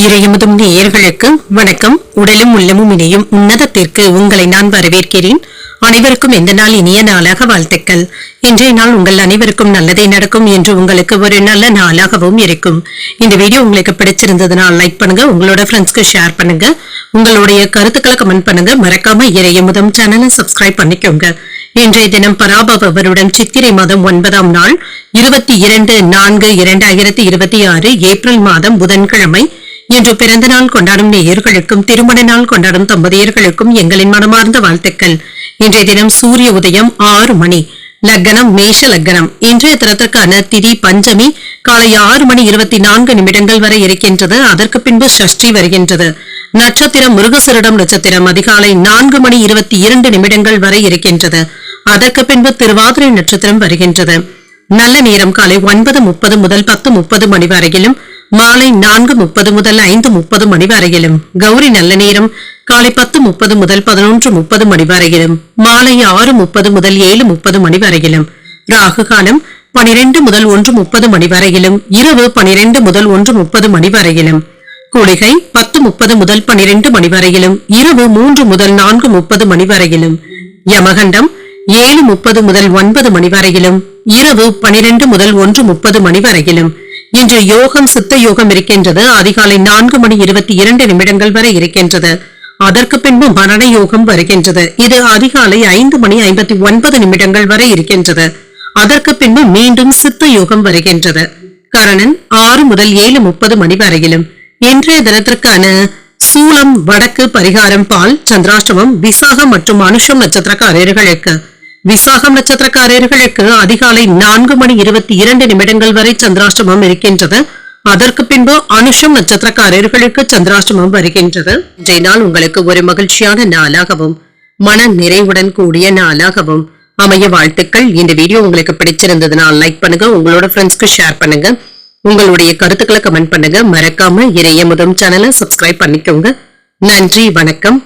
இறையமுதும் நேயர்களுக்கு வணக்கம். உடலும் உள்ளமும் இணையும் உன்னதத்திற்கு உங்களை நான் வரவேற்கிறேன். அனைவருக்கும் எந்த நாள் இனிய நாளாக வாழ்த்துக்கள். இன்றைய நாள் உங்கள் அனைவருக்கும் நல்லதே நடக்கும் என்று உங்களுக்கு ஒரு நல்ல நாளாகவும் இருக்கும். இந்த வீடியோ உங்களுக்கு பிடிச்சிருந்ததுனால் லைக் பண்ணுங்க, உங்களோட ஃப்ரெண்ட்ஸ்க்கு ஷேர் பண்ணுங்க, உங்களுடைய கருத்துக்களை கமெண்ட் பண்ணுங்க. மறக்காம இறையமுதும் சேனலை சப்ஸ்கிரைப் பண்ணிக்கோங்க. இன்றைய தினம் பராபவ வருடம் சித்திரை மாதம் 9ஆம் நாள் 22/4/2026 ஏப்ரல் மாதம் புதன்கிழமை. இன்று பிறந்த நாள் கொண்டாடும் நேயர்களுக்கும் திருமண நாள் கொண்டாடும் தம்பதியர்களுக்கும் எங்களின் மனமார்ந்த வாழ்த்துக்கள். இன்றைய தினம் சூரிய உதயம் 6 மணி, லக்னம் மேஷ லக்னம். இன்றைய தினத்திற்கான திதி பஞ்சமி காலை 6:24 வரை இருக்கின்றது. அதற்கு பின்பு சஷ்டி வருகின்றது. நட்சத்திரம் முருகசரிடம் நட்சத்திரம் அதிகாலை 4:22 வரை இருக்கின்றது. அதற்கு பின்பு திருவாதிரை நட்சத்திரம் வருகின்றது. நல்ல நேரம் காலை 9:30 முதல் 10:30 மணி வரையிலும், மாலை 4:30 முதல் 5:30 மணி வரையிலும். கௌரி நல்ல நேரம் காலை 10:30 முதல் 11:30 மணி வரையிலும், மாலை 6:30 முதல் 7:30 மணி வரையிலும். ராகு காலம் 12 முதல் 1:30 மணி வரையிலும், இரவு 12 முதல் 1:30 மணி வரையிலும். குளிகை 10:30 முதல் 12 மணி வரையிலும், இரவு 3 முதல் 4:30 மணி வரையிலும். யமகண்டம் 7:30 முதல் 9 மணி வரையிலும், இரவு 12 முதல் 1:30 மணி வரையிலும். இன்று யோகம் சித்த யோகம் இருக்கின்றது. அதிகாலை 4:22 வரை இருக்கின்றது. அதற்கு பின்பு மரண யோகம் வருகின்றது. இது அதிகாலை 5:59 வரை இருக்கின்றது. அதற்கு பின்பு மீண்டும் சித்த யோகம் வருகின்றது. கரணன் 6 முதல் 7:30 மணி வரையிலும். இன்றைய தினத்திற்கான சூலம் வடக்கு, பரிகாரம் பால், சந்திராஷ்டமம் விசாகம் மற்றும் அனுஷம் நட்சத்திரக்காரர்களுக்கு. விசாகம் நட்சத்திரக்காரர்களுக்கு அதிகாலை 4:22 வரை சந்திராஷ்டமம் இருக்கின்றது. அதற்கு பின்பு அனுஷம் நட்சத்திரக்காரர்களுக்கு சந்திராஷ்டமம் வருகின்றது. இன்றைய நாள் உங்களுக்கு ஒரு மகிழ்ச்சியான நாளாகவும் மன நிறைவுடன் கூடிய நாளாகவும் அமைய வாழ்த்துக்கள். இந்த வீடியோ உங்களுக்கு பிடிச்சிருந்ததுனால் லைக் பண்ணுங்க, உங்களோட ஃப்ரெண்ட்ஸ்க்கு ஷேர் பண்ணுங்க, உங்களுடைய கருத்துக்களை கமெண்ட் பண்ணுங்க. மறக்காம இறையமுதும் சேனலை சப்ஸ்கிரைப் பண்ணிக்கோங்க. நன்றி, வணக்கம்.